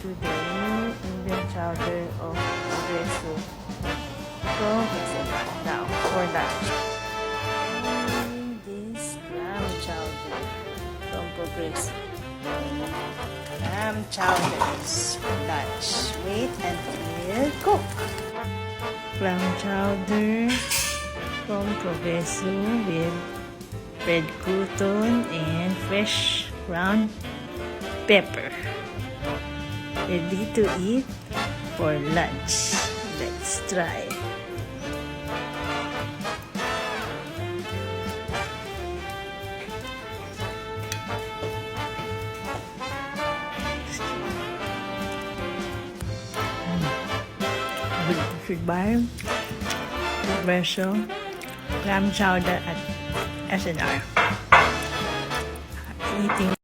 to the new Indian chowder of Progreso from now for lunch. This clam chowder from Progreso. Clam chowders for lunch. Wait until cook. Clam chowder from Progreso with red crouton and fresh ground pepper. Ready to eat for lunch. Let's try. You should buy Progreso clam chowder at SNR. Eating